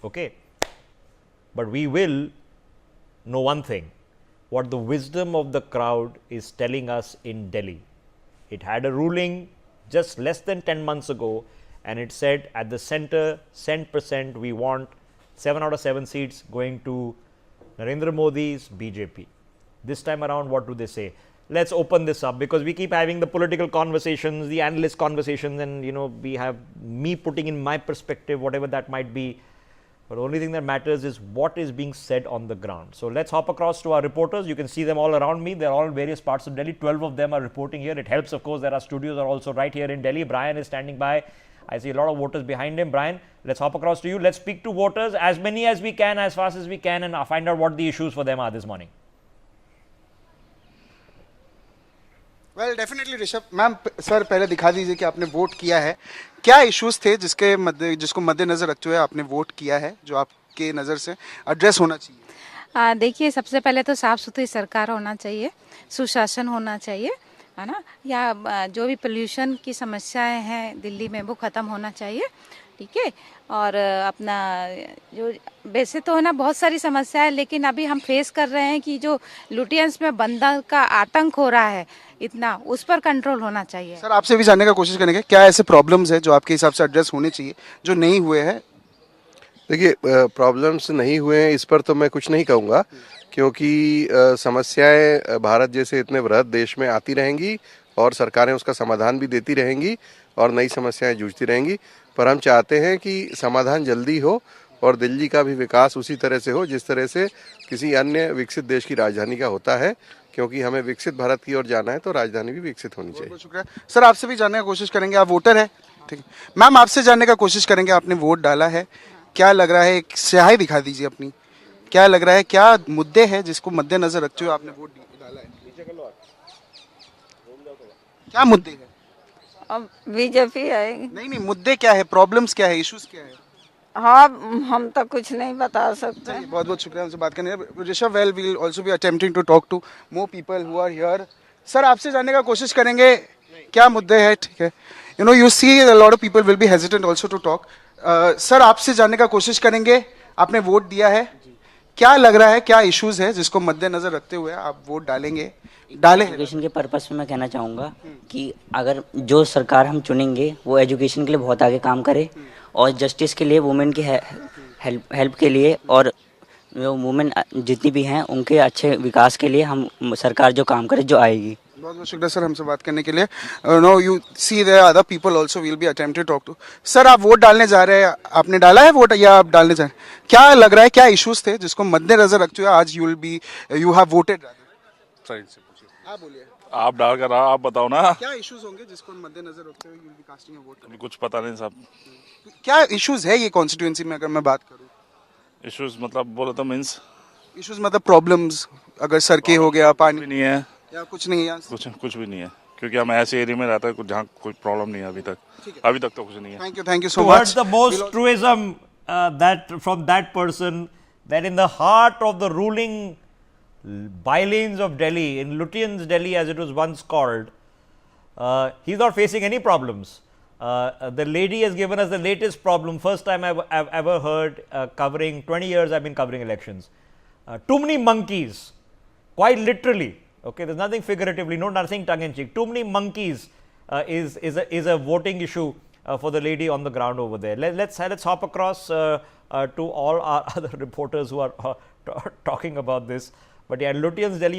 Okay, but we will know one thing, what the wisdom of the crowd is telling us in Delhi. It had a ruling just less than 10 months ago, and it said at the center, cent percent, we want 7 out of 7 seats going to Narendra Modi's BJP. This time around, what do they say? Let's open this up, because we keep having the political conversations, the analyst conversations, and we have me putting in my perspective, whatever that might be. But the only thing that matters is what is being said on the ground. So let's hop across to our reporters. You can see them all around me. They're all in various parts of Delhi. 12 of them are reporting here. It helps, of course, that our studios are also right here in Delhi. Brian is standing by. I see a lot of voters behind him. Brian, let's hop across to you. Let's speak to voters, as many as we can, as fast as we can, and find out what the issues for them are this morning. Well definitely Rishabh ma'am, sir पहले दिखा दीजिए कि आपने vote किया है, क्या issues थे जिसको मद्देनजर रखते हुए आपने वोट किया है, जो आपके नज़र से एड्रेस होना चाहिए? देखिए, सबसे पहले तो साफ़ सुथरी सरकार होना चाहिए, सुशासन होना चाहिए, है ना, या जो भी पोल्यूशन की समस्याएं हैं दिल्ली में वो ख़त्म होना चाहिए, ठीक है। और अपना जो वैसे तो है ना बहुत सारी समस्या है, लेकिन अभी हम फेस कर रहे हैं कि जो लुटियंस में बंदा का आतंक हो रहा है इतना, उस पर कंट्रोल होना चाहिए। सर आपसे भी जानने का कोशिश करेंगे, क्या ऐसे प्रॉब्लम्स है जो आपके हिसाब से एड्रेस होने चाहिए, जो नहीं हुए हैं? देखिए, प्रॉब्लम्स नहीं हुए हैं इस पर तो मैं कुछ नहीं कहूँगा, क्योंकि समस्याएं भारत जैसे इतने बृहद देश में आती रहेंगी और सरकारें उसका समाधान भी देती रहेंगी और नई समस्याएं जूझती रहेंगी। पर हम चाहते हैं कि समाधान जल्दी हो और दिल्ली का भी विकास उसी तरह से हो जिस तरह से किसी अन्य विकसित देश की राजधानी का होता है, क्योंकि हमें विकसित भारत की ओर जाना है तो राजधानी भी विकसित होनी चाहिए। बहुत शुक्रिया सर, आपसे भी जानने का कोशिश करेंगे, आप वोटर है, ठीक है मैम, आपसे जानने का कोशिश करेंगे, आपने वोट डाला है, क्या लग रहा है, एक स्याही दिखा दीजिए अपनी, क्या लग रहा है, क्या मुद्दे हैं जिसको मद्देनजर रखते हुए आपने वोट डाला है? क्या मुद्दे हैं? अब बीजेपी आएगी। नहीं, मुद्दे क्या है, प्रॉब्लम्स क्या है, इश्यूज क्या है? हाँ, हम तो कुछ नहीं बता सकते। बहुत बहुत शुक्रिया हमसे बात करने के लिए। Rishabh, well we will also be attempting to talk to more people who are here. Sir आपसे जानने का कोशिश करेंगे क्या मुद्दे हैं, ठीक है, you see a lot of people will be hesitant also to talk. Sir आपसे जानने का कोशिश करेंगे, आपने वोट दिया है, क्या लग रहा है, क्या इश्यूज है जिसको मद्देनजर रखते हुए आप वोट डालेंगे? एजुकेशन के पर्पस में मैं कहना चाहूँगा कि अगर जो सरकार हम चुनेंगे वो एजुकेशन के लिए बहुत आगे काम करे और जस्टिस के लिए, वुमेन की हेल्प के लिए, और जो वुमेन जितनी भी हैं उनके अच्छे विकास के लिए हम सरकार जो काम करे जो आएगी। बहुत बहुत शुक्रिया सर हमसे बात करने के लिए। No you see there other people also will be attempted to talk to. Sir आप वोट डालने जा रहे हैं, आपने डाला है वोट या आप डालने जा रहे हैं? क्या लग रहा है, क्या इश्यूज थे जिसको मद्देनजर रखते हुए आज यू हैव वोटेड? सही से पूछिए, आप बोलिए, आप डाल कर आप बताओ ना, क्या इश्यूज होंगे जिसको मद्देनजर रखते हुए you will be casting a vote? कुछ पता नहीं साहब। क्या इश्यूज है ये कॉन्स्टिट्यूएंसी में, अगर मैं बात करूं? इश्यूज मतलब बोले तो मीन्स इश्यूज मतलब प्रॉब्लम्स, अगर सड़कें हो गया, पानी भी नहीं है या कुछ नहीं है? कुछ भी नहीं है, क्योंकि हम ऐसे एरिया में रहते हैं जहाँ कोई प्रॉब्लम नहीं है अभी तक तो कुछ नहीं है। Thank you so much. The most truism that from that person, that in the heart of the ruling bylanes of Delhi, in Lutyens Delhi as it was once called, he's not facing any problems. The lady has given us the latest problem. First time I've ever heard, covering 20 years I've been covering elections. Too many monkeys, quite literally. Okay, there's nothing figuratively, nothing tongue in cheek. Too many monkeys is a voting issue for the lady on the ground over there. Let's hop across to all our other reporters who are talking about this. But yeah, Lutyens Delhi.